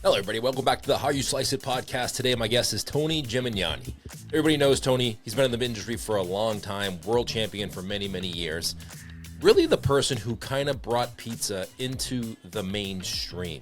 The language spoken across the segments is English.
Hello, everybody. Welcome back to the How You Slice It podcast. Today, my guest is Tony Gemignani. Everybody knows Tony. He's been in the industry for a long time, world champion for many, many years. Really the person who kind of brought pizza into the mainstream.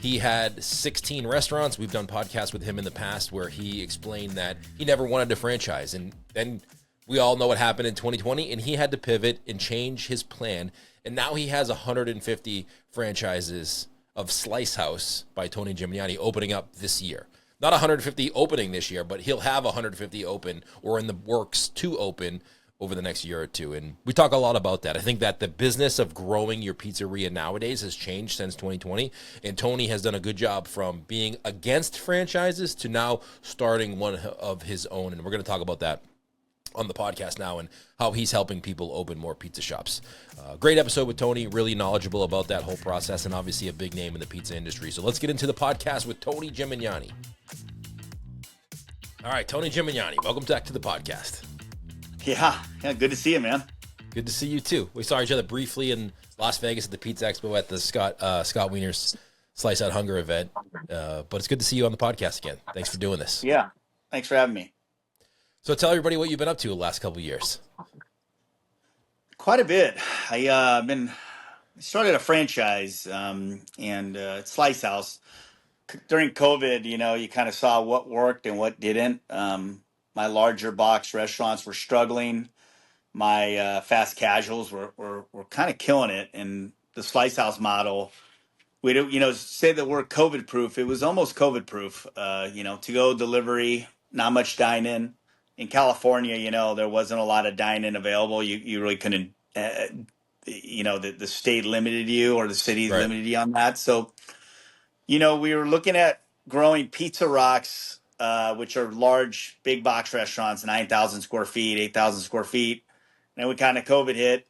He had 16 restaurants. We've done podcasts with him in the past where he explained that he never wanted to franchise. And then we all know what happened in 2020, and he had to pivot and change his plan. And now he has 150 franchises of Slice House by Tony Gemignani opening up this year. Not 150 opening this year, but he'll have 150 open or in the works to open over the next year or two. And we talk a lot about that. I think that the business of growing your pizzeria nowadays has changed since 2020. And Tony has done a good job from being against franchises to now starting one of his own. And we're going to talk about that on the podcast now and how he's helping people open more pizza shops. Great episode with Tony, really knowledgeable about that whole process and obviously a big name in the pizza industry. So let's get into the podcast with Tony Gemignani. All right, Tony Gemignani, welcome back to the podcast. Yeah, good to see you, man. Good to see you too. We saw each other briefly in Las Vegas at the Pizza Expo at the Scott Wiener's Slice Out Hunger event. But it's good to see you on the podcast again. Thanks for doing this. Yeah, thanks for having me. So tell everybody what you've been up to the last couple of years. Quite a bit. I started a franchise and Slice House. During COVID, you kind of saw what worked and what didn't. My larger box restaurants were struggling. My fast casuals were kind of killing it. And the Slice House model, we don't, say that we're COVID proof. It was almost COVID proof. To go delivery, not much dine in. In California, there wasn't a lot of dine-in available. You really couldn't, the state limited you or the city Right. limited you on that. So, we were looking at growing Pizza Rocks, which are large, big box restaurants, 9,000 square feet, 8,000 square feet. And then we kind of COVID hit.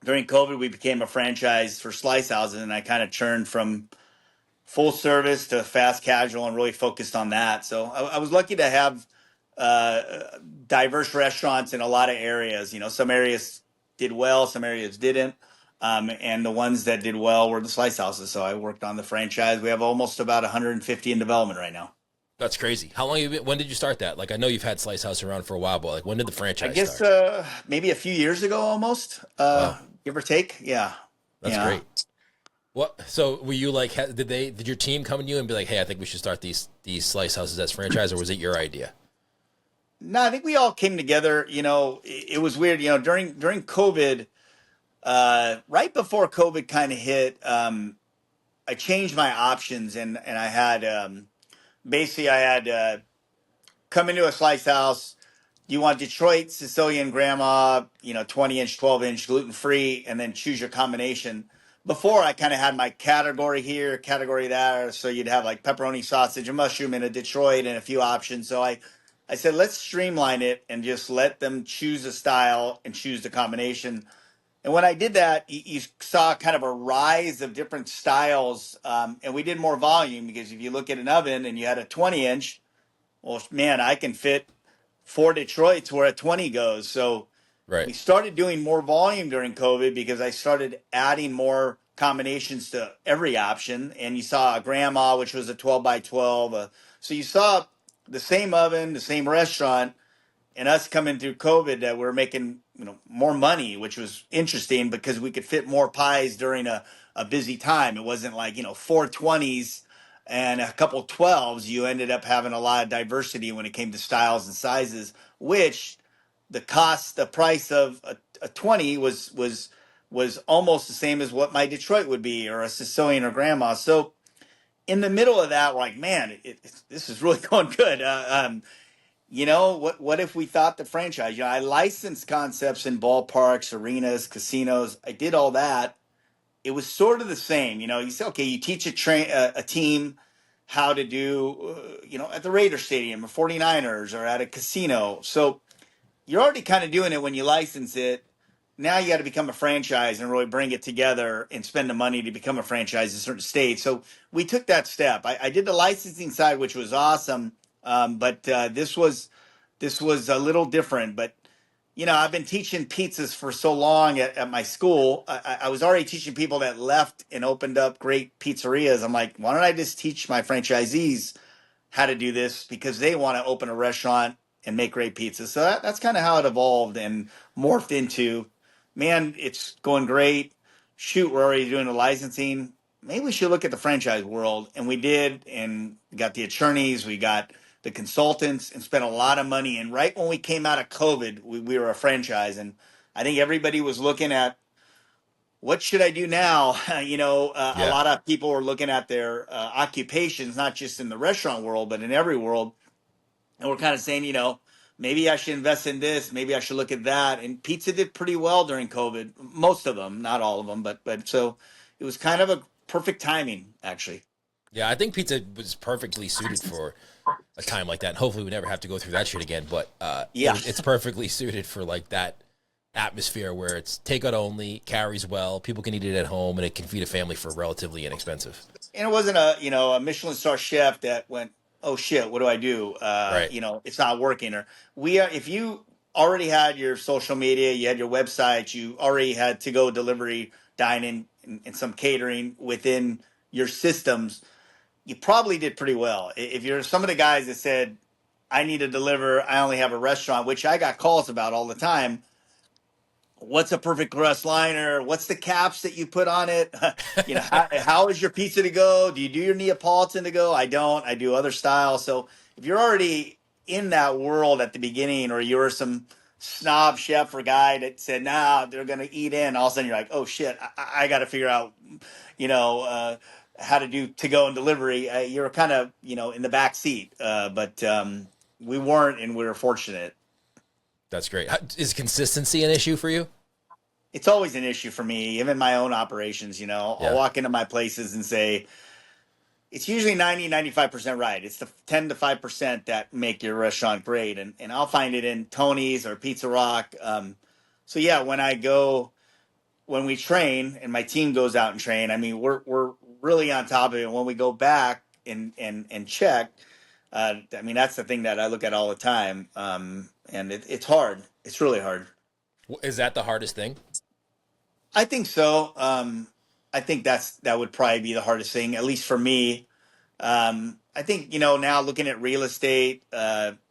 During COVID, we became a franchise for Slice Houses, and I kind of churned from full service to fast casual and really focused on that. So I was lucky to have diverse restaurants in a lot of areas. Some areas did well, some areas didn't. And the ones that did well were the Slice Houses. So I worked on the franchise. We have almost about 150 in development right now. That's crazy. How long have you been, when did you start that? Like, I know you've had Slice House around for a while, but when did the franchise I guess start? maybe a few years ago almost, Wow. give or take. Yeah. That's great. What? So were you like, did your team come to you and be like, hey, I think we should start these Slice Houses as franchise, or was it your idea? No, I think we all came together. It was weird. During COVID, right before COVID kind of hit, I changed my options and I had basically I had come into a Slice House. You want Detroit, Sicilian, Grandma, 20-inch, 12-inch, gluten-free, and then choose your combination. Before, I kind of had my category here, category there. So you'd have like pepperoni, sausage, and mushroom in a Detroit and a few options. So I said, let's streamline it and just let them choose a style and choose the combination. And when I did that, you saw kind of a rise of different styles. And we did more volume because if you look at an oven and you had a 20-inch, well, man, I can fit 4 Detroits where a 20 goes. So we Right. started doing more volume during COVID because I started adding more combinations to every option. And you saw a Grandma, which was a 12 by 12. So you saw the same oven, the same restaurant, and us coming through COVID that we're making more money, which was interesting because we could fit more pies during a busy time. It wasn't like 420s and a couple 12s. You ended up having a lot of diversity when it came to styles and sizes, which the price of a 20 was almost the same as what my Detroit would be or a Sicilian or Grandma. So in the middle of that, we're like, man, this is really going good. What if we thought the franchise? I licensed concepts in ballparks, arenas, casinos. I did all that. It was sort of the same. You say, okay, you teach a team how to do, at the Raider Stadium or 49ers or at a casino. So you're already kind of doing it when you license it. Now you got to become a franchise and really bring it together and spend the money to become a franchise in certain states. So we took that step. I did the licensing side, which was awesome. But this was a little different. But I've been teaching pizzas for so long at my school. I was already teaching people that left and opened up great pizzerias. I'm like, why don't I just teach my franchisees how to do this because they want to open a restaurant and make great pizza. So that's kind of how it evolved and morphed into, man, it's going great. Shoot, we're already doing the licensing. Maybe we should look at the franchise world. And we did, and we got the attorneys, we got the consultants, and spent a lot of money. And right when we came out of COVID, we were a franchise. And I think everybody was looking at, what should I do now? A Yeah. lot of people were looking at their occupations, not just in the restaurant world, but in every world. And we're kind of saying, maybe I should invest in this. Maybe I should look at that. And pizza did pretty well during COVID. Most of them, not all of them, but so it was kind of a perfect timing, actually. Yeah, I think pizza was perfectly suited for a time like that. And hopefully we never have to go through that shit again. But Yeah. it's perfectly suited for like that atmosphere where it's takeout only, carries well, people can eat it at home, and it can feed a family for relatively inexpensive. And it wasn't a Michelin star chef that went, oh shit, what do I do? Right. It's not working. Or if you already had your social media, you had your website, you already had to go delivery, dining, and some catering within your systems, you probably did pretty well. If you're some of the guys that said, I need to deliver, I only have a restaurant, which I got calls about all the time. What's a perfect crust liner? What's the caps that you put on it? How is your pizza to go? Do you do your Neapolitan to go? I don't. I do other styles. So if you're already in that world at the beginning, or you were some snob chef or guy that said, nah, they're going to eat in, all of a sudden you're like, oh shit, I got to figure out, how to do to go and delivery. You're kind of, in the back seat. But we weren't, and we were fortunate. That's great. Is consistency an issue for you? It's always an issue for me, even my own operations. I'll Yeah. walk into my places and say, it's usually 90, 95% right. It's the 10 to 5% that make your restaurant great. And I'll find it in Tony's or Pizza Rock. So yeah, when we train and my team goes out and train, I mean, we're really on top of it. When we go back and check, I mean, that's the thing that I look at all the time. And it's hard. It's really hard. Is that the hardest thing? I think so. I think that would probably be the hardest thing, at least for me. I think, now looking at real estate,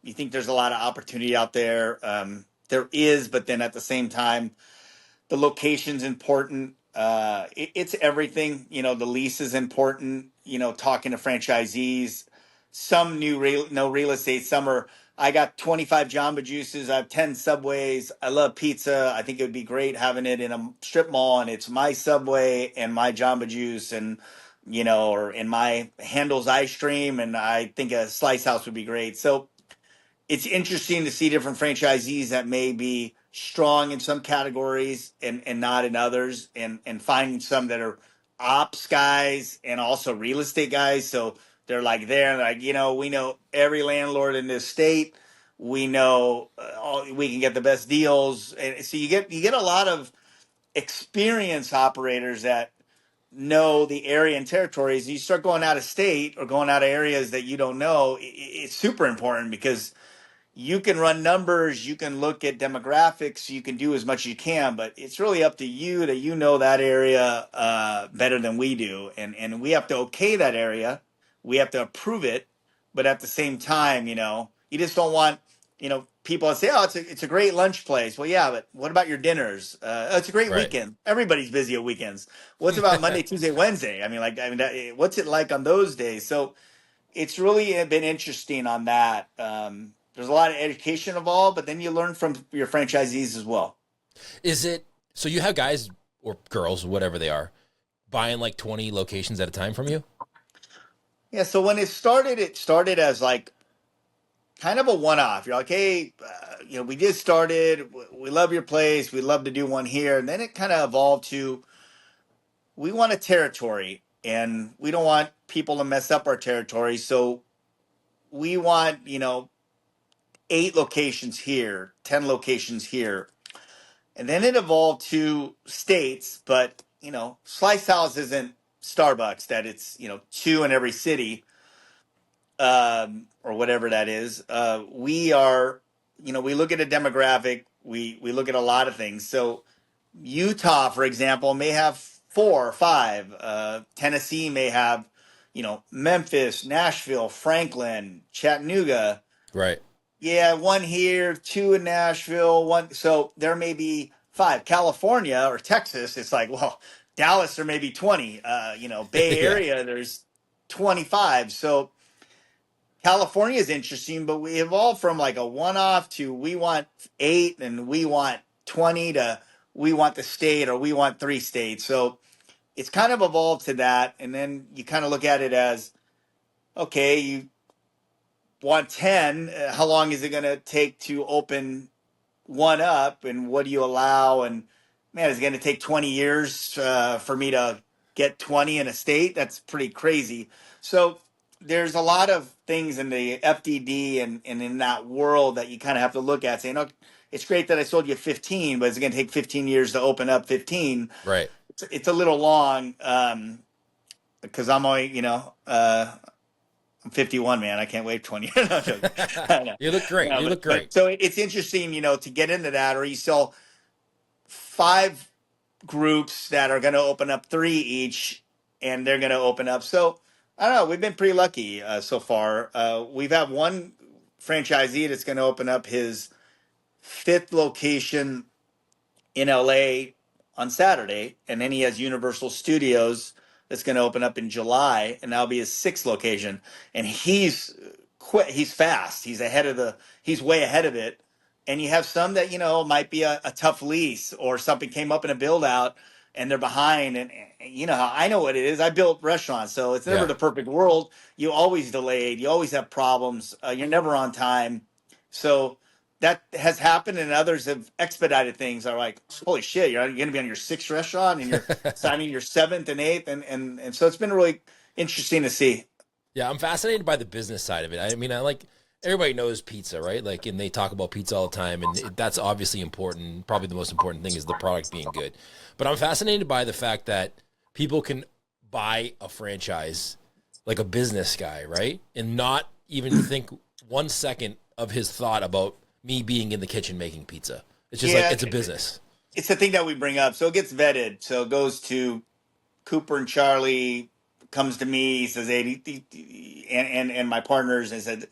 you think there's a lot of opportunity out there. There is, but then at the same time, the location's important. It's everything. The lease is important. Talking to franchisees, some no real estate. Some are. I got 25 Jamba Juices. I have 10 Subways. I love pizza. I think it would be great having it in a strip mall, and it's my Subway and my Jamba Juice, and or in my Handel's ice cream. And I think a Slice House would be great. So it's interesting to see different franchisees that may be strong in some categories and not in others, and finding some that are ops guys and also real estate guys. So they're like, we know every landlord in this state. We know we can get the best deals. And so you get a lot of experienced operators that know the area and territories. You start going out of state or going out of areas that you don't know, it's super important because you can run numbers, you can look at demographics, you can do as much as you can, but it's really up to you that that area better than we do, and we have to okay that area, we have to approve it, but at the same time, you just don't want people to say, oh, it's a great lunch place. Well, yeah, but what about your dinners? It's a great Right. weekend. Everybody's busy at weekends. What's about Monday, Tuesday, Wednesday? What's it like on those days? So it's really been interesting on that. There's a lot of education involved, but then you learn from your franchisees as well. Is it so you have guys or girls, whatever they are, buying like 20 locations at a time from you? Yeah. So when it started as like kind of a one-off. You're like, hey, we just started. We love your place. We'd love to do one here. And then it kind of evolved to, we want a territory, and we don't want people to mess up our territory. So we want, 8 locations here, 10 locations here. And then it evolved to states, but Slice House isn't Starbucks that it's 2 in every city, or whatever that is. We are, we look at a demographic. we look at a lot of things. So Utah, for example, may have 4 or 5. Tennessee may have, Memphis, Nashville, Franklin, Chattanooga. Right. Yeah, one here, 2 in Nashville, one. So there may be 5. California or Texas, it's like, well, Dallas, there may be 20. Bay Yeah. Area, there's 25. So California is interesting, but we evolved from like a one-off to we want 8 and we want 20 to we want the state or we want 3 states. So it's kind of evolved to that. And then you kind of look at it as, okay, you want 10. How long is it going to take to open one up? And what do you allow? And man, it's going to take 20 years for me to get 20 in a state. That's pretty crazy. So there's a lot of things in the FDD and in that world that you kind of have to look at saying, oh, it's great that I sold you 15, but it's going to take 15 years to open up 15. Right. It's a little long because I'm only, I'm 51, man. I can't wait 20 years. No, I'm joking. No. You look great. No, You look but great. so it's interesting, to get into that, or you sell 5 groups that are going to open up 3 each, and they're going to open up. So I don't know. We've been pretty lucky so far. We've had one franchisee that's going to open up his 5th location in LA on Saturday, and then he has Universal Studios that's going to open up in July, and that'll be his 6th location. And he's quick, he's fast, he's way ahead of it. And you have some that might be a tough lease or something came up in a build out and they're behind. And I know what it is. I built restaurants, so it's never Yeah. the perfect world. You always delayed. You always have problems. You're never on time. So that has happened, and others have expedited things. Are like, holy shit, you're going to be on your 6th restaurant, and you're signing your 7th and 8th, and so it's been really interesting to see. Yeah, I'm fascinated by the business side of it. I mean, I like everybody knows pizza, right? Like, and they talk about pizza all the time, and that's obviously important. Probably the most important thing is the product being good. But I'm fascinated by the fact that people can buy a franchise like a business guy, right? And not even think 1 second of his thought about me being in the kitchen making pizza. It's just like, it's a business. It's the thing that we bring up. So it gets vetted. So it goes to Cooper and Charlie, comes to me, he says, hey, and my partners, and said,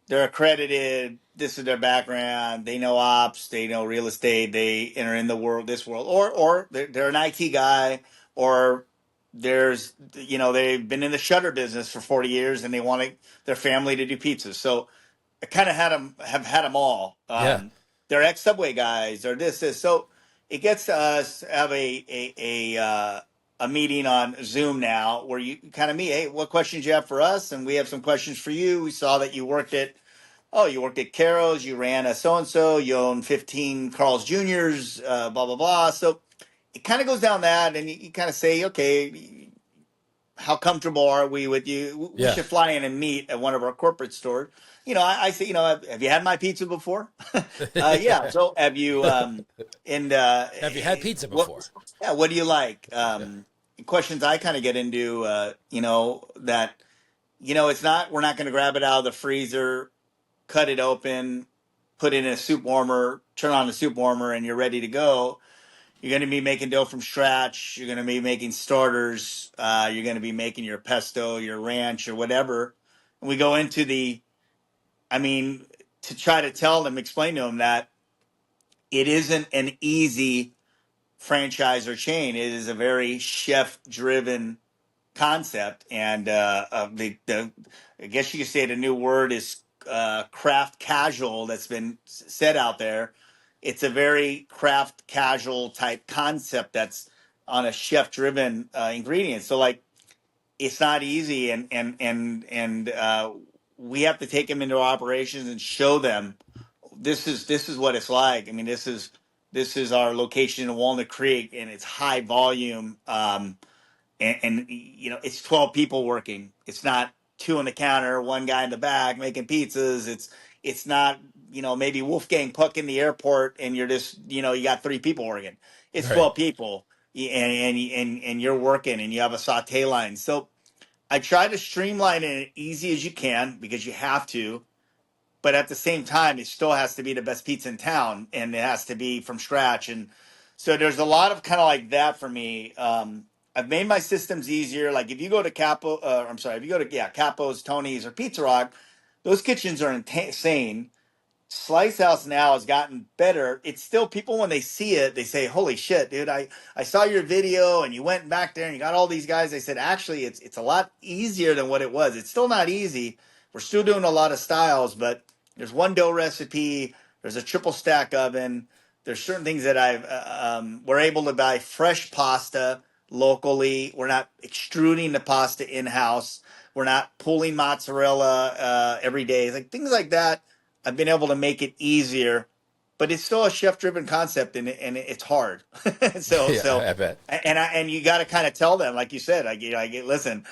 they're accredited, this is their background, they know ops, they know real estate, they enter in this world, or they're an IT guy, or they've been in the shutter business for 40 years and they want their family to do pizzas. So I kind of have had them all. Yeah. They're ex Subway guys or this. So it gets to us have a meeting on Zoom now where you kind of meet. Hey, what questions you have for us? And we have some questions for you. We saw that you worked at Caro's. You ran a so and so. You own 15 Carl's Juniors. Blah blah blah. So it kind of goes down that, and you kind of say, okay, how comfortable are we with you? We Yeah. should fly in and meet at one of our corporate stores. I say, have you had my pizza before? Yeah. So have you? Have you had pizza before? What do you like? Questions I kind of get into. That it's not. We're not going to grab it out of the freezer, cut it open, put it in a soup warmer, turn on the soup warmer, and you're ready to go. You're going to be making dough from scratch. You're going to be making starters. You're going to be making your pesto, your ranch, or whatever. And we go into to try to explain to them that it isn't an easy franchise or chain. It is a very chef-driven concept. And I guess you could say the new word is craft casual that's been said out there. It's a very craft casual type concept that's on a chef driven ingredient. So like it's not easy, and we have to take them into operations and show them this is what it's like. I mean, this is our location in Walnut Creek, and it's high volume. And it's 12 people working. It's not 2 on the counter, 1 guy in the back making pizzas. It's not maybe Wolfgang Puck in the airport and you're just you got 3 people working. It's Right. 12 people, and you're working and you have a saute line. So I try to streamline it as easy as you can because you have to, but at the same time, it still has to be the best pizza in town, and it has to be from scratch. And so there's a lot of kind of like that for me. I've made my systems easier. Like if you go to if you go to Capo's, Tony's, or Pizza Rock, those kitchens are insane. Slice House now has gotten better. It's still people when they see it, they say, "Holy shit, dude! I saw your video and you went back there and you got all these guys." They said, "Actually, it's a lot easier than what it was. It's still not easy. We're still doing a lot of styles, but there's one dough recipe. There's a triple stack oven. There's certain things that we're able to buy fresh pasta locally. We're not extruding the pasta in house. We're not pulling mozzarella every day. It's like things like that. I've been able to make it easier, but it's still a chef-driven concept, and it's hard. so Yeah, so I bet. and you got to kind of tell them, like you said, listen,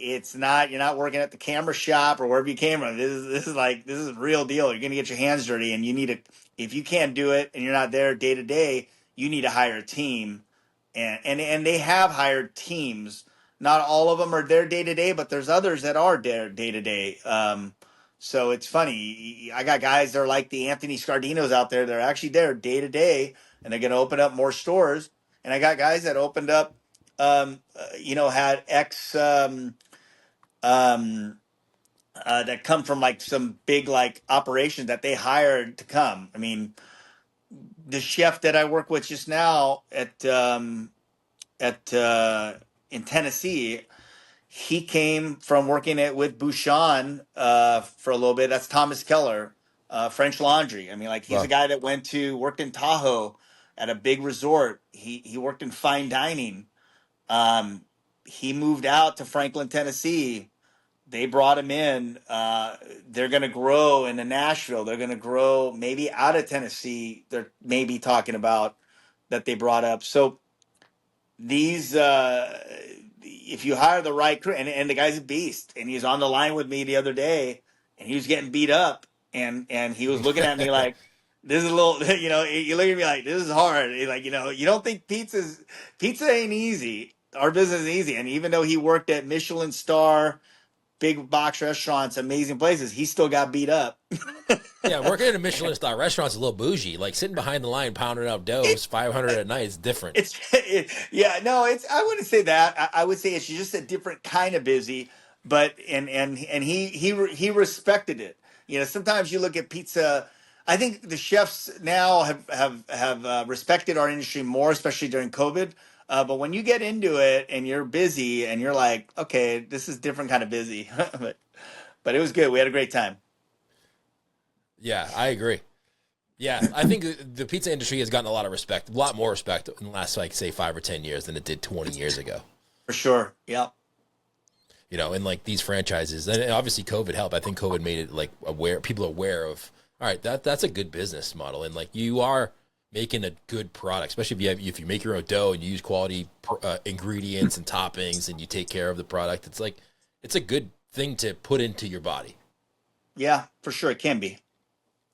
it's not you're not working at the camera shop or wherever you came from. This is real deal. You're gonna get your hands dirty, and you need to if you can't do it and you're not there day to day, you need to hire a team, and they have hired teams. Not all of them are there day to day, but there's others that are there day to day. So it's funny. I got guys that are like the Anthony Scardinos out there. They're actually there day to day, and they're going to open up more stores. And I got guys that opened up, had that come from like some big like operations that they hired to come. I mean, the chef that I work with just now at in Tennessee, he came from working it with Bouchon for a little bit. That's Thomas Keller, French Laundry. I mean, like he's a Wow. guy that worked in Tahoe at a big resort. He worked in fine dining. He moved out to Franklin, Tennessee. They brought him in. They're going to grow into Nashville. They're going to grow maybe out of Tennessee. They're maybe talking about that they brought up. So these if you hire the right crew, and the guy's a beast, and he was on the line with me the other day, and he was getting beat up, and he was looking at me like, this is a little, you look at me like, this is hard. He's like, you don't think pizza ain't easy. Our business is easy. And even though he worked at Michelin star big box restaurants, amazing places, he still got beat up. Yeah, working at a Michelin star restaurant's a little bougie. Like sitting behind the line pounding out doughs, 500 at night is different. Yeah, no, I wouldn't say that. I would say it's just a different kind of busy, but and he respected it. Sometimes you look at pizza. I think the chefs now have respected our industry more, especially during COVID. But when you get into it and you're busy and you're like, okay, this is different kind of busy. but it was good. We had a great time. Yeah, I agree. Yeah, I think the pizza industry has gotten a lot of respect, a lot more respect in the last, like, say, 5 or 10 years than it did 20 years ago. For sure. Yeah. And like these franchises, and obviously COVID helped. I think COVID made it like people aware of, all right, that's a good business model, and like you are making a good product, especially if you make your own dough and you use quality ingredients and toppings and you take care of the product. It's like it's a good thing to put into your body. Yeah, for sure, it can be.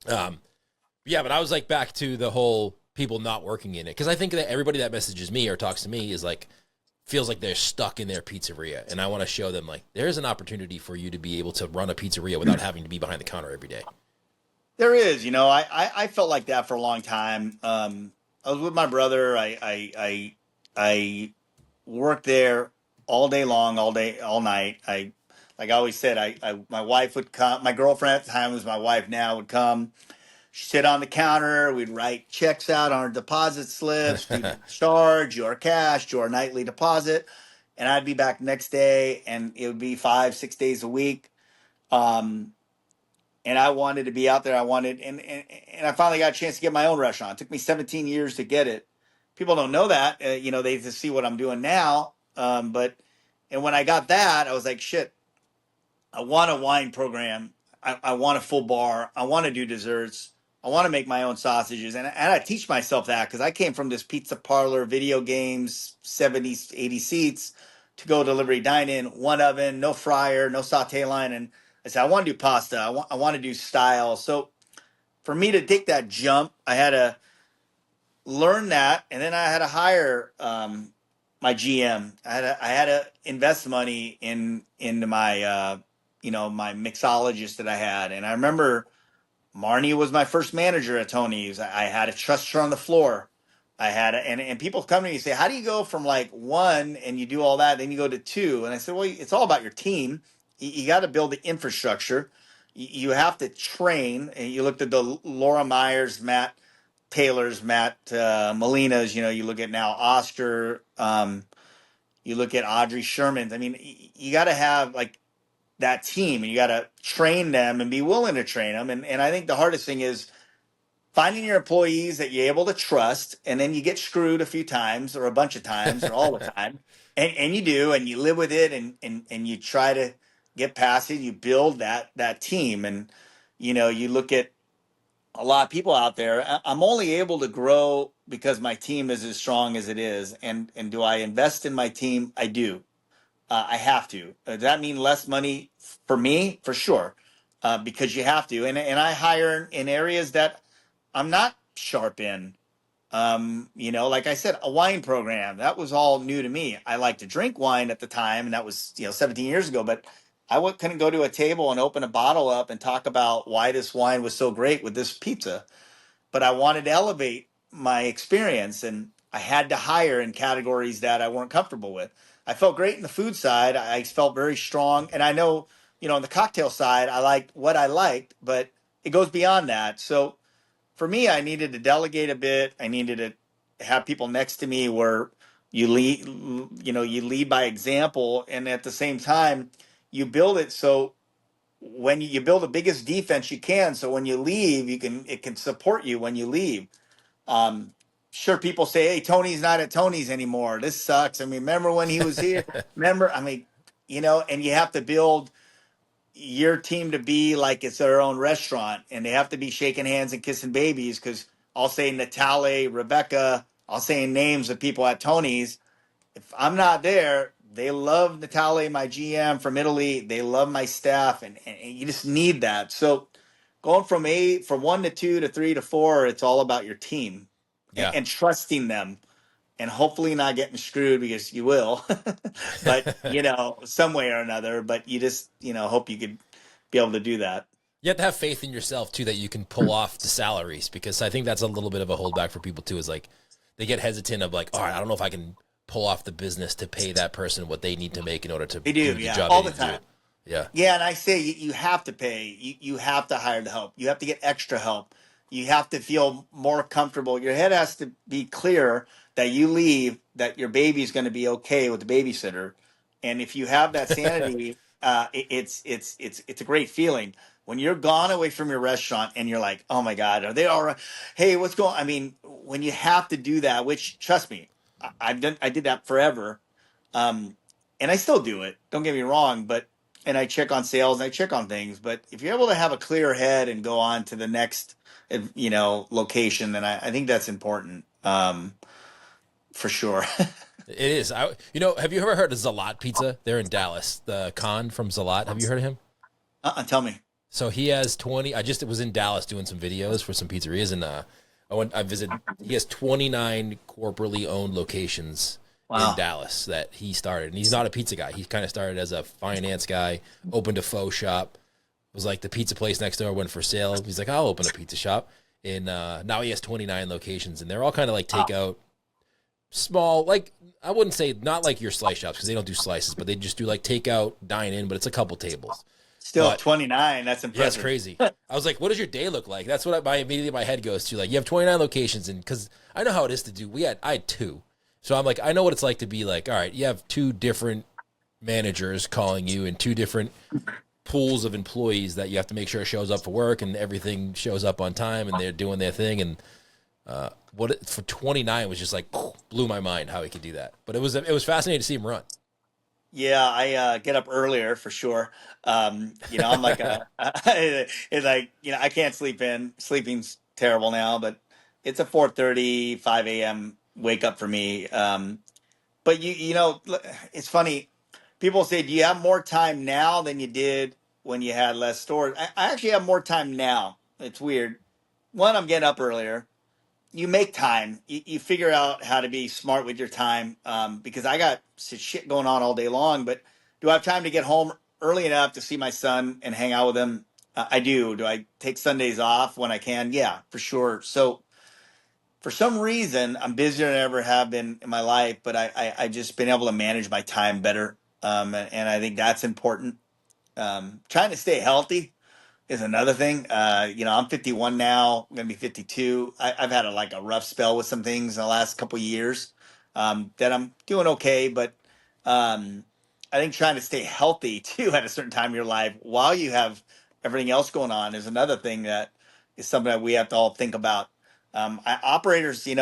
Yeah, but I was like back to the whole people not working in it, because I think that everybody that messages me or talks to me is like feels like they're stuck in their pizzeria, and I want to show them like there's an opportunity for you to be able to run a pizzeria without having to be behind the counter every day. There is, I felt like that for a long time. I was with my brother. I worked there all day long, all day, all night. Like I always said, my wife would come. My girlfriend at the time was my wife now would come. She'd sit on the counter. We'd write checks out on our deposit slips. We'd charge your cash, your nightly deposit, and I'd be back next day, and it would be 5, 6 days a week. And I wanted to be out there. And I finally got a chance to get my own restaurant. It took me 17 years to get it. People don't know that. They just see what I'm doing now. And when I got that, I was like, shit, I want a wine program. I want a full bar. I want to do desserts. I want to make my own sausages. And I teach myself that because I came from this pizza parlor, video games, 70, 80 seats to go delivery dine-in, one oven, no fryer, no saute line. And I said, I want to do pasta. I want to do style. So for me to take that jump, I had to learn that, and then I had to hire my GM. I had to invest money into my my mixologist that I had. And I remember Marnie was my first manager at Tony's. I had a trust her on the floor. And people come to me and say, how do you go from like one and you do all that, then you go to two? And I said, well, it's all about your team. You got to build the infrastructure. You have to train. And you looked at the Laura Myers, Matt Taylor's, Matt Molina's, you look at now Oscar, you look at Audrey Sherman's. I mean, you got to have like that team and you got to train them and be willing to train them. And I think the hardest thing is finding your employees that you're able to trust, and then you get screwed a few times or a bunch of times or all the time. And you do, and you live with it and you try to get past it. You build that team. And, you look at a lot of people out there. I'm only able to grow because my team is as strong as it is. And do I invest in my team? I do. I have to. Does that mean less money for me? For sure. Because you have to. And I hire in areas that I'm not sharp in. Like I said, a wine program, that was all new to me. I liked to drink wine at the time, and that was, 17 years ago, but couldn't go to a table and open a bottle up and talk about why this wine was so great with this pizza. But I wanted to elevate my experience, and I had to hire in categories that I weren't comfortable with. I felt great in the food side. I felt very strong. And I know, on the cocktail side, I liked what I liked, but it goes beyond that. So, for me, I needed to delegate a bit. I needed to have people next to me where you lead by example. And at the same time, you build it. So when you build the biggest defense you can, so when you leave, it can support you when you leave. Um, sure, people say, hey, Tony's not at Tony's anymore. This sucks. I mean, remember when he was here? Remember, I mean, and you have to build your team to be like it's their own restaurant, and they have to be shaking hands and kissing babies, because I'll say Natale, Rebecca, I'll say names of people at Tony's. If I'm not there, they love Natale, my GM from Italy. They love my staff, and you just need that. So going from one to two to three to four, it's all about your team and, Yeah. and trusting them, and hopefully not getting screwed, because you will, but some way or another, but you just, hope you could be able to do that. You have to have faith in yourself too, that you can pull off the salaries, because I think that's a little bit of a holdback for people too, is like they get hesitant of like, all right, I don't know if I can pull off the business to pay that person what they need to make in order to They do do, the yeah, job all they the need to do time. it. Yeah. Yeah, and I say you have to pay. You have to hire the help. You have to get extra help. You have to feel more comfortable. Your head has to be clear that you leave, that your baby's going to be okay with the babysitter. And if you have that sanity, it's a great feeling when you're gone away from your restaurant and you're like, oh my God, are they all right? Hey, what's going? I mean, when you have to do that, which trust me, I did that forever. And I still do it. Don't get me wrong, and I check on sales and I check on things. But if you're able to have a clear head and go on to the next, location, then I think that's important, for sure. It is. Have you ever heard of Zalat Pizza? They're in Dallas. The Khan from Zalat. Have you heard of him? Tell me. So he has 20. I just was in Dallas doing some videos for some pizzerias, and I visited. He has 29 corporately owned locations in Wow. Dallas that he started. And he's not a pizza guy. He kind of started as a finance guy, opened a faux shop, was like the pizza place next door went for sale. He's like, I'll open a pizza shop. And now he has 29 locations, and they're all kind of like takeout, small, like I wouldn't say not like your slice shops, because they don't do slices, but they just do like takeout, dine in, but it's a couple tables. Still But 29. That's yeah, it's impressive. crazy. I was like, what does your day look like? That's what immediately my head goes to. Like, you have 29 locations, and because I know how it is to do. I had two. So I'm like, I know what it's like to be like, all right, you have two different managers calling you and two different pools of employees that you have to make sure shows up for work and everything shows up on time and they're doing their thing. And for 29 was just like blew my mind how he could do that. But it was fascinating to see him run. Yeah, I get up earlier for sure. I'm like it's like I can't sleep in. Sleeping's terrible now, but it's a 4:30, 5 a.m. wake up for me. But it's funny. People say, do you have more time now than you did when you had less stores? I actually have more time now. It's weird. One, I'm getting up earlier. You make time. You figure out how to be smart with your time, because I got shit going on all day long. But do I have time to get home early enough to see my son and hang out with him? I do. Do I take Sundays off when I can? Yeah, for sure. So for some reason, I'm busier than I ever have been in my life, but I just been able to manage my time better. And I think that's important. Trying to stay healthy is another thing. I'm 51 now. I'm gonna be 52. I've had a rough spell with some things in the last couple of years, that I'm doing okay, but um, I think trying to stay healthy too at a certain time in your life while you have everything else going on is another thing that is something that we have to all think about. Operators, my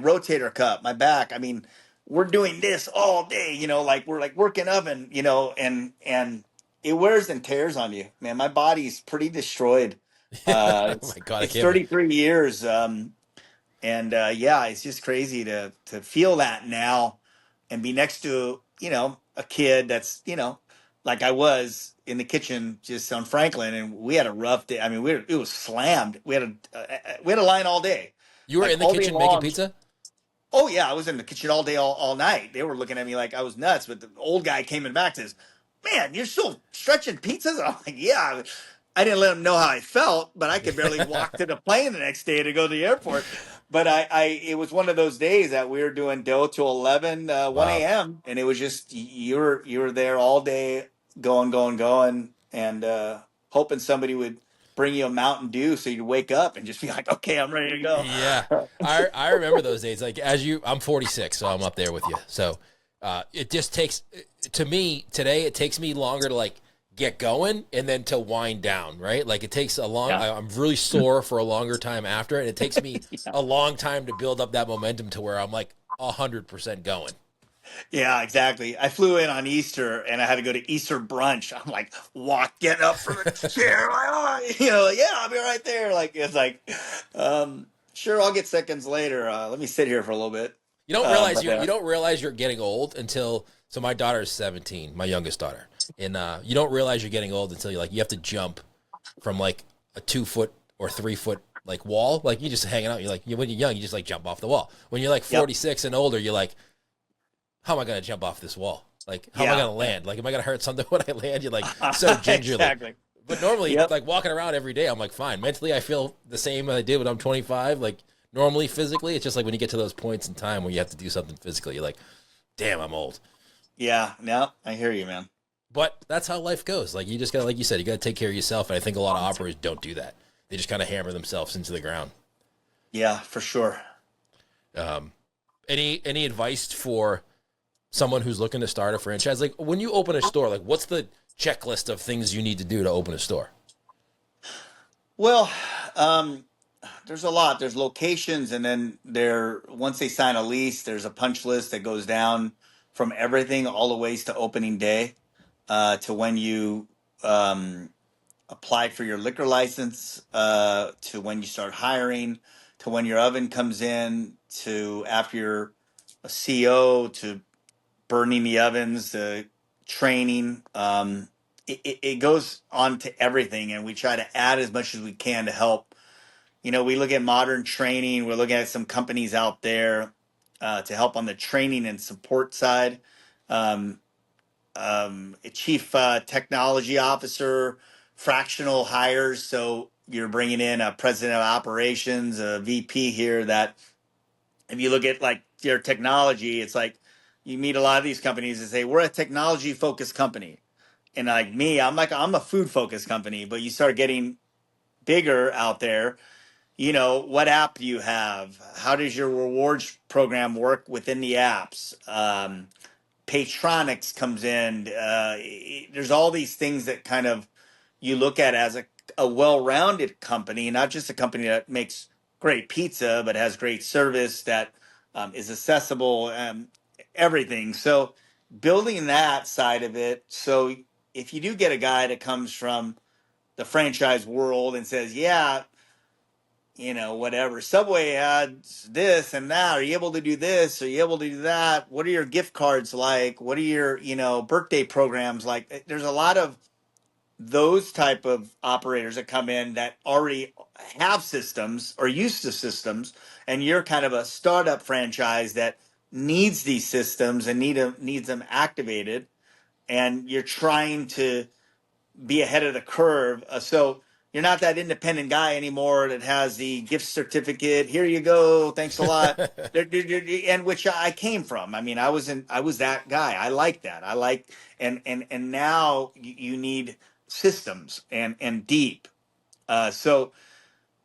rotator cuff, my back. I mean, we're doing this all day. Like we're like working oven. And it wears and tears on you, man. My body's pretty destroyed. Oh It's my God, I it's can't believe. 33 years, and yeah, it's just crazy to feel that now, and be next to a kid that's like I was in the kitchen just on Franklin, and we had a rough day. I mean, it was slammed. We had a line all day, You were like in the all day kitchen making long. pizza? Oh yeah, I was in the kitchen all day, all night. They were looking at me like I was nuts. But the old guy came in back and says, "Man, you're still stretching pizzas." And I'm like, "Yeah." I didn't let him know how I felt, but I could barely walk to the plane the next day to go to the airport. But it was one of those days that we were doing dough till 11, 1 Wow. a.m. And it was just you were there all day, going, and hoping somebody would bring you a Mountain Dew so you'd wake up and just be like, "Okay, I'm ready to go." Yeah. I remember those days. Like I'm 46, so I'm up there with you. So it just takes to me today. It takes me longer to like get going and then to wind down. Right. Like it takes a long. Yeah. I'm really sore for a longer time after, and it takes me Yeah. a long time to build up that momentum to where I'm like 100% going. Yeah, exactly. I flew in on Easter and I had to go to Easter brunch. I'm like getting up from the chair, like, oh, yeah, I'll be right there. Like it's like, sure, I'll get seconds later. Let me sit here for a little bit. You don't realize But you don't realize you're getting old until so my daughter is 17, my youngest daughter, and you don't realize you're getting old until you have to jump from like a 2 foot or 3 foot like wall. Like you just hanging out. You're like when you're young, you just like jump off the wall. When you're like yep, 46 and older, you're like, how am I gonna jump off this wall? Like how am I yeah, gonna land? Like am I gonna hurt something when I land? You're like so gingerly. exactly. But normally, Yep. like walking around every day, I'm like fine. Mentally, I feel the same as I did when I'm 25. Like normally, physically, it's just like when you get to those points in time where you have to do something physically, you're like, damn, I'm old. Yeah, no, I hear you, man. But that's how life goes. Like you just gotta, like you said, you gotta take care of yourself. And I think a lot of operators don't do that. They just kind of hammer themselves into the ground. Yeah, for sure. Um, any advice for someone who's looking to start a franchise? Like when you open a store, like what's the checklist of things you need to do to open a store? Well, um, there's a lot. There's locations, and then once they sign a lease, there's a punch list that goes down from everything all the ways to opening day, to when you um, apply for your liquor license, to when you start hiring, to when your oven comes in, to after you're a CO, to burning the ovens, the training. It goes on to everything, and we try to add as much as we can to help. We look at modern training. We're looking at some companies out there to help on the training and support side. Um, a chief technology officer, fractional hires. So you're bringing in a president of operations, a VP here. That if you look at like their technology, it's like you meet a lot of these companies and say we're a technology focused company, and like me, I'm a food focused company. But you start getting bigger out there. What app do you have? How does your rewards program work within the apps? Patronics comes in. There's all these things that kind of you look at as a well-rounded company, not just a company that makes great pizza, but has great service that is accessible, everything. So building that side of it. So if you do get a guy that comes from the franchise world and says, yeah, whatever. Subway had this and that. Are you able to do this? Are you able to do that? What are your gift cards like? What are your, birthday programs like? There's a lot of those type of operators that come in that already have systems or used to systems, and you're kind of a startup franchise that needs these systems and needs them activated, and you're trying to be ahead of the curve. So you're not that independent guy anymore that has the gift certificate. Here you go. Thanks a lot. And which I came from. I mean, I was that guy. I like that. I like, and now you need systems and deep. So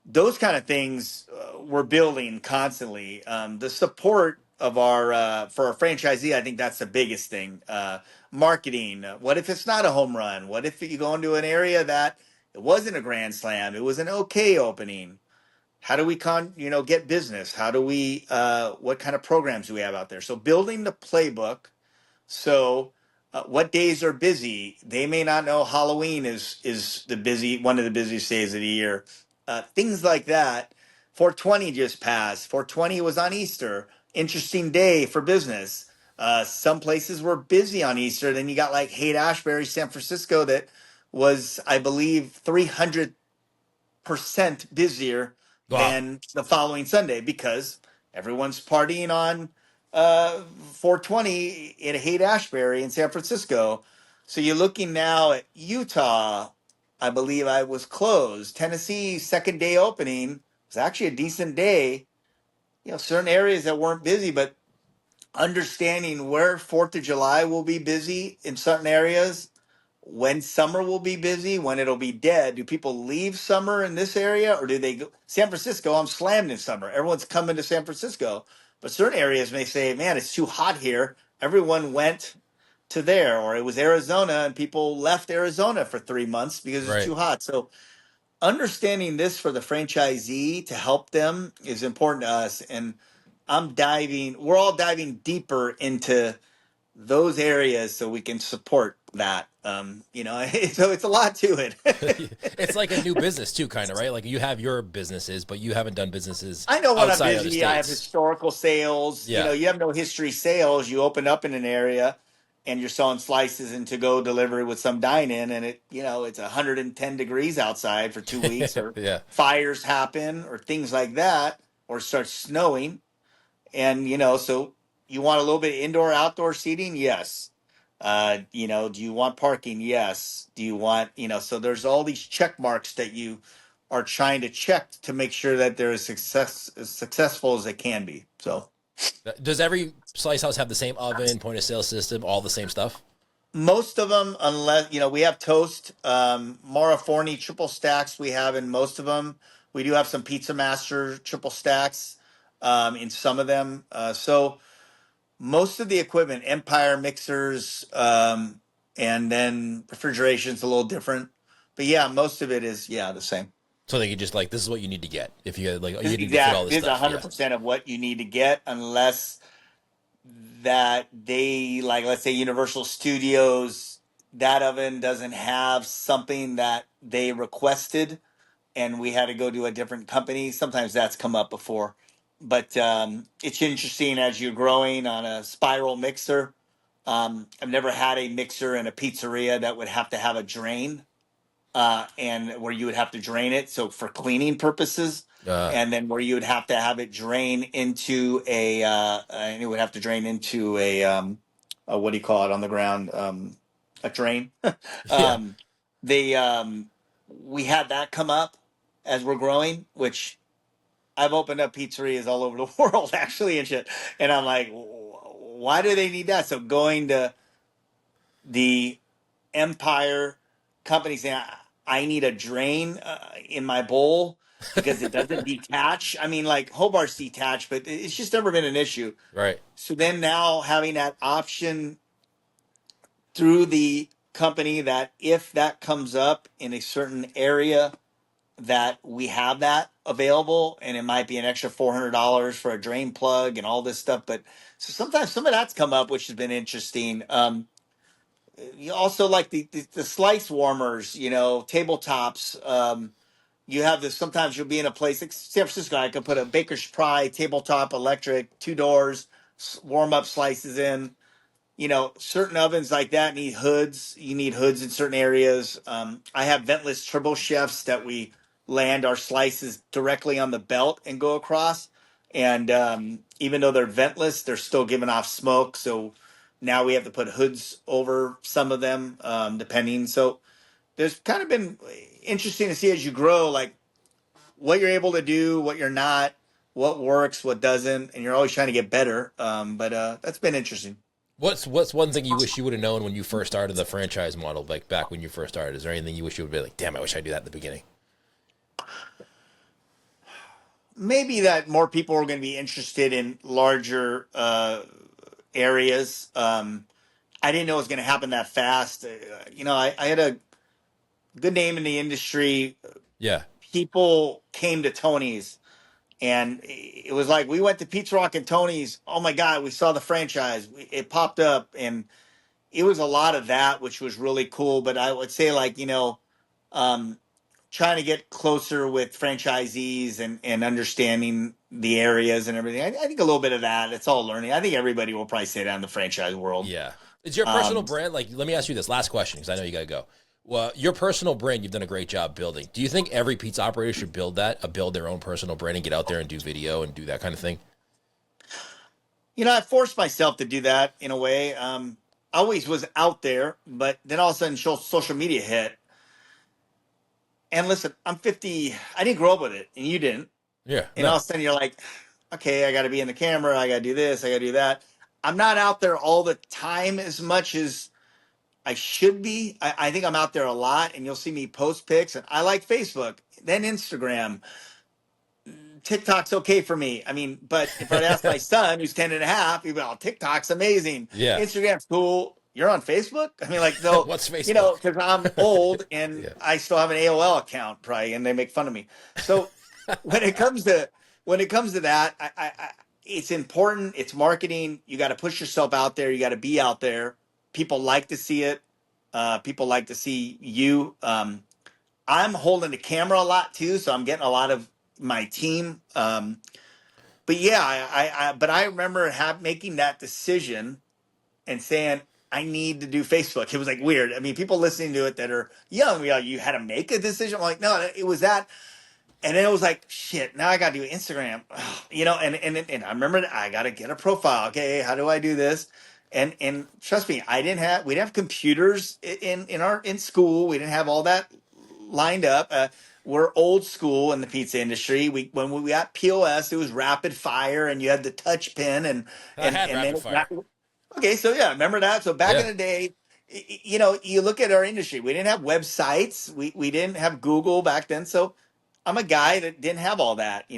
those kind of things we're building constantly. The support of our for our franchisee, I think that's the biggest thing. Marketing. What if it's not a home run? What if you go into an area that it wasn't a grand slam? It was an okay opening. How do we get business? How do we what kind of programs do we have out there? So building the playbook. So, what days are busy? They may not know Halloween is the busy one of the busiest days of the year. Things like that. 420 just passed. 420 was on Easter. Interesting day for business. Some places were busy on Easter. Then you got like Haight-Ashbury, San Francisco, that was, I believe, 300% busier Wow. than the following Sunday because everyone's partying on 420 in Haight-Ashbury in San Francisco. So you're looking now at Utah. I believe I was closed. Tennessee, second day opening, was actually a decent day. Certain areas that weren't busy, but understanding where 4th of July will be busy in certain areas, when summer will be busy, when it'll be dead. Do people leave summer in this area or do they go? San Francisco, I'm slammed in summer. Everyone's coming to San Francisco. But certain areas may say, man, it's too hot here. Everyone went to there. Or it was Arizona and people left Arizona for 3 months because it's Right. too hot. So understanding this for the franchisee to help them is important to us. And we're all diving deeper into those areas so we can support that. So it's a lot to it. It's like a new business too, kind of, right? Like you have your businesses, but you haven't done businesses I know when I'm outside other busy, I have states. historical sales. Yeah. You have no history sales. You open up in an area and you're selling slices and to go delivery with some dine in, and it's 110 degrees outside for 2 weeks, or Yeah. fires happen, or things like that, or it starts snowing. And, so you want a little bit of indoor, outdoor seating? Yes. Do you want parking? Yes. Do you want, so there's all these check marks that you are trying to check to make sure that they're as successful as they can be. So Does every slice house have the same oven, point of sale system, all the same stuff? most of them, unless, we have toast, Mara Forni triple stacks we have in most of them. We do have some Pizza Master triple stacks in some of them. So most of the equipment, Empire mixers, and then refrigeration's a little different. But yeah, most of it is the same. So they could just like, this is what you need to get if you like, oh, you need to fit all Exactly, this this is stuff. Yeah. 100% of what you need to get, unless that they like, let's say Universal Studios, that oven doesn't have something that they requested, and we had to go to a different company. Sometimes that's come up before, but it's interesting as you're growing on a spiral mixer. I've never had a mixer in a pizzeria that would have to have a drain, and where you would have to drain it. So for cleaning purposes, Uh, and then where you would have to have it drain into and it would have to drain into what do you call it on the ground? A drain. yeah. um, they, we had that come up as we're growing, which I've opened up pizzerias all over the world actually and shit. And I'm like, why do they need that? So going to the Empire company saying, I need a drain in my bowl because it doesn't detach. I mean, like Hobart's detached, but it's just never been an issue. Right. So then now having that option through the company that if that comes up in a certain area, that we have that available, and it might be an extra $400 for a drain plug and all this stuff. But so sometimes some of that's come up, which has been interesting. You also like the slice warmers, tabletops. You have this. Sometimes you'll be in a place like San Francisco. I could put a Baker's Pry tabletop, electric, 2 doors, warm up slices in. Certain ovens like that need hoods. You need hoods in certain areas. I have ventless turbo chefs that we land our slices directly on the belt and go across. And even though they're ventless, they're still giving off smoke. So now we have to put hoods over some of them, depending. So there's kind of been interesting to see as you grow, like what you're able to do, what you're not, what works, what doesn't, and you're always trying to get better. But that's been interesting. What's one thing you wish you would have known when you first started the franchise model, like back when you first started? Is there anything you wish you would be like, damn, I wish I knew that in the beginning? Maybe that more people are going to be interested in larger areas. I didn't know it was going to happen that fast. I had a good name in the industry. Yeah. People came to Tony's, and it was like we went to Pizza Rock and Tony's. Oh my God, we saw the franchise. It popped up, and it was a lot of that, which was really cool. But I would say, like, um, trying to get closer with franchisees and understanding the areas and everything. I think a little bit of that. It's all learning. I think everybody will probably say that in the franchise world. Yeah. Is your personal brand, like, let me ask you this last question because I know you got to go. Well, your personal brand, you've done a great job building. Do you think every pizza operator should build their own personal brand and get out there and do video and do that kind of thing? I forced myself to do that in a way. I always was out there, but then all of a sudden social media hit. And listen, I'm 50. I didn't grow up with it, and you didn't. Yeah. And all of a sudden you're like, okay, I got to be in the camera. I got to do this. I got to do that. I'm not out there all the time as much as I should be. I think I'm out there a lot, and you'll see me post pics. And I like Facebook, then Instagram. TikTok's okay for me. I mean, but if I'd ask my son, who's 10 and a half, he'd be, oh, TikTok's amazing. Yeah. Instagram's cool. You're on Facebook? I mean, like, so, What's Facebook? because I'm old and Yeah. I still have an AOL account, probably, and they make fun of me. So when it comes to that, it's important. It's marketing. You got to push yourself out there. You got to be out there. People like to see it. People like to see you. I'm holding the camera a lot too, so I'm getting a lot of my team. But yeah, but I remember making that decision and saying I need to do Facebook. It was like weird. I mean, people listening to it that are young, you had to make a decision. I'm like, no, it was that. And then it was like, shit, now I got to do Instagram, and I remember I got to get a profile. Okay, how do I do this? And trust me, we didn't have computers in school. We didn't have all that lined up. We're old school in the pizza industry. When we got POS, it was rapid fire, and you had the touch pin, and I had and rapid fire. okay, so yeah, remember that. So back Yeah. in the day, you look at our industry. We didn't have websites. We didn't have Google back then. So I'm a guy that didn't have all that. We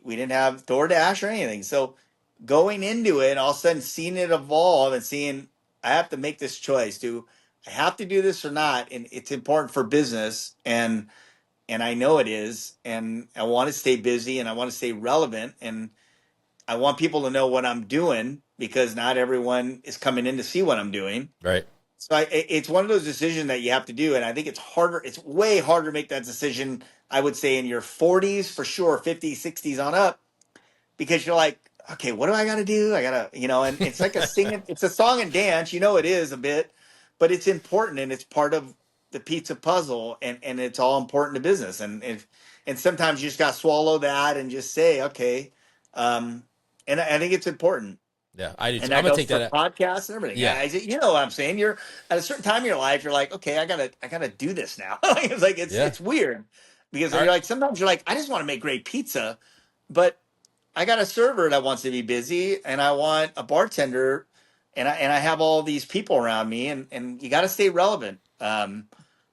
didn't have DoorDash or anything. So going into it, all of a sudden seeing it evolve and seeing I have to make this choice. Do I have to do this or not? And it's important for business, and I know it is, and I want to stay busy and I want to stay relevant, and I want people to know what I'm doing because not everyone is coming in to see what I'm doing. Right. So it's one of those decisions that you have to do, and I think it's harder. It's way harder to make that decision, I would say, in your 40s for sure, 50s, 60s on up, because you're like, okay, what do I got to do? I got to, and it's like it's a song and dance, it is a bit, but it's important and it's part of the pizza puzzle, and it's all important to business. And sometimes you just got to swallow that and just say, okay. And I think it's important. Yeah. I do. And I'm that gonna goes take for that. podcasts and everything. Yeah. You know what I'm saying? You're at a certain time in your life, you're like, okay, I gotta do this now. It's like, Yeah. it's weird because All you're right. like, sometimes you're like, I just want to make great pizza, but I got a server that wants to be busy, and I want a bartender, and I have all these people around me, and you got to stay relevant. And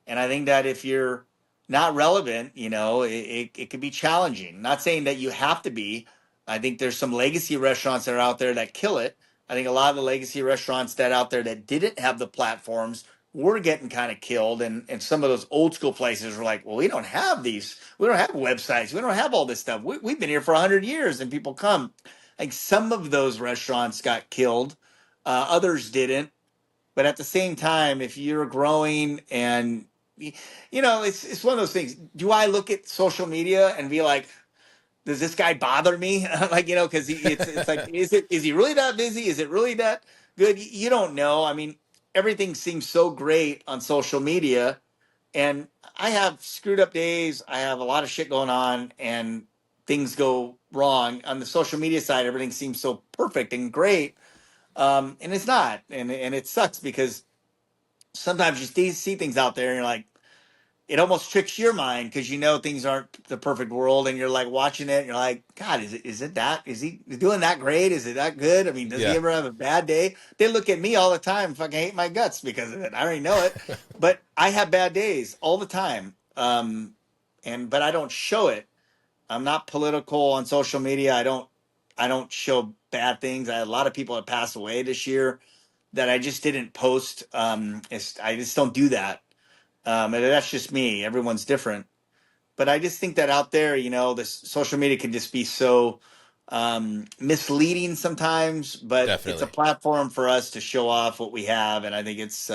I think that if you're not relevant, it could be challenging. Not saying that you have to be. I think there's some legacy restaurants that are out there that kill it. I think a lot of the legacy restaurants that out there that didn't have the platforms were getting kind of killed. And some of those old school places were like, well, we don't have these. We don't have websites. We don't have all this stuff. We've been here for 100 years and people come. Like some of those restaurants got killed. Others didn't. But at the same time, if you're growing and, it's one of those things. Do I look at social media and be like, does this guy bother me? Like, because it's like, is he really that busy? Is it really that good? You don't know. I mean, everything seems so great on social media, and I have screwed up days. I have a lot of shit going on, and things go wrong. On the social media side, everything seems so perfect and great, and it's not, and it sucks because sometimes you see things out there, and you're like, it almost tricks your mind because you know things aren't the perfect world, and you're like watching it and you're like, God, is it that, is he doing that great? Is it that good? I mean, does he Yeah. ever have a bad day? They look at me all the time, fucking hate my guts because of it. I already know it, but I have bad days all the time. But I don't show it. I'm not political on social media. I don't show bad things. I had a lot of people that passed away this year that I just didn't post. I just don't do that. And that's just me. Everyone's different. But I just think that out there, this social media can just be so misleading sometimes. But it's a Definitely. platform for us to show off what we have, and I think it's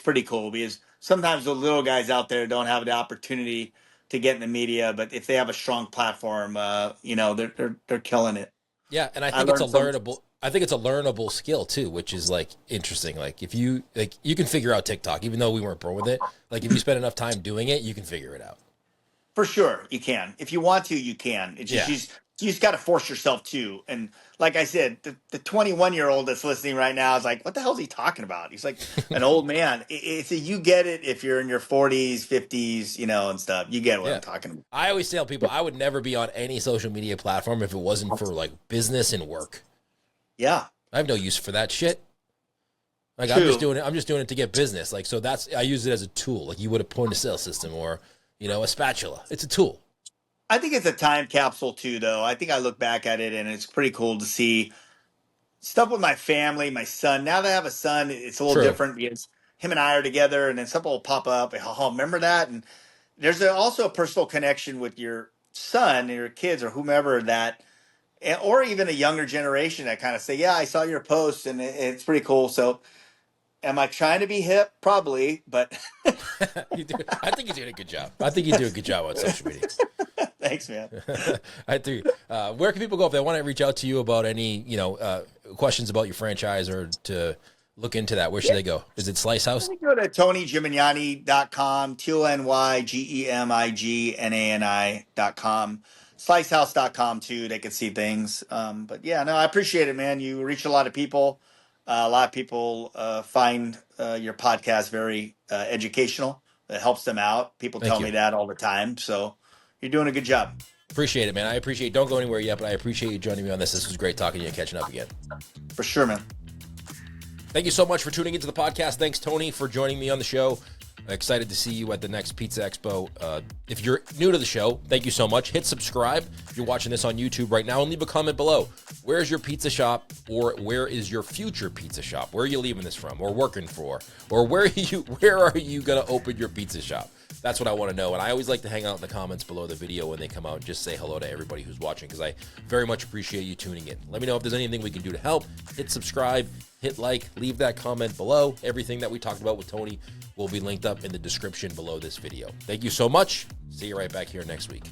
pretty cool because sometimes the little guys out there don't have the opportunity to get in the media. But if they have a strong platform, they're killing it. Yeah, and I I think it's a learned some. learnable. I think it's a learnable skill too, which is like interesting. Like if you you can figure out TikTok, even though we weren't born with it. Like if you spend enough time doing it, you can figure it out. For sure, you can. If you want to, you can. It's just Yeah, you just got to force yourself to. And like I said, the 21-year-old that's listening right now is like, what the hell is he talking about? He's like an old man. You get it if you're in your 40s, 50s, and stuff. You get what yeah. I'm talking about. I always tell people I would never be on any social media platform if it wasn't for like business and work. Yeah, I have no use for that shit. Like I'm just true. doing it. I'm just doing it to get business. Like so that's I use it as a tool. Like you would a point of sale system or a spatula. It's a tool. I think it's a time capsule too, though. I think I look back at it and it's pretty cool to see stuff with my family, my son. Now that I have a son, it's a little True. different because him and I are together, and then something will pop up. Oh, remember that? And there's also a personal connection with your son or your kids or whomever or even a younger generation that kind of say, yeah, I saw your post and it's pretty cool. So am I trying to be hip? Probably, but You do. I think you're doing a good job. I think you do a good job on social media. thanks, man. I do. Where can people go if they want to reach out to you about any, questions about your franchise or to look into that? Where should they go? Is it Slice House? Go to TonyGemignani.com, TonyGemignani.com, slicehouse.com too. They can see things. But yeah, no, I appreciate it, man. You reach a lot of people. A lot of people find your podcast very educational. It helps them out. People Thank tell you. me that all the time. So you're doing a good job. Appreciate it, man. I appreciate. Don't go anywhere yet, but I appreciate you joining me on this. This was great talking to you and catching up again. For sure, man. Thank you so much for tuning into the podcast. Thanks, Tony, for joining me on the show. Excited to see you at the next Pizza Expo. If you're new to the show, thank you so much. Hit subscribe if you're watching this on YouTube right now, and leave a comment below. Where's your pizza shop, or where is your future pizza shop? Where are you leaving this from, or working for, or where are you gonna open your pizza shop? That's what I want to know. And I always like to hang out in the comments below the video when they come out and just say hello to everybody who's watching, because I very much appreciate you tuning in. Let me know if there's anything we can do to help. Hit subscribe, hit like, leave that comment below. Everything that we talked about with Tony will be linked up in the description below this video. Thank you so much. See you right back here next week.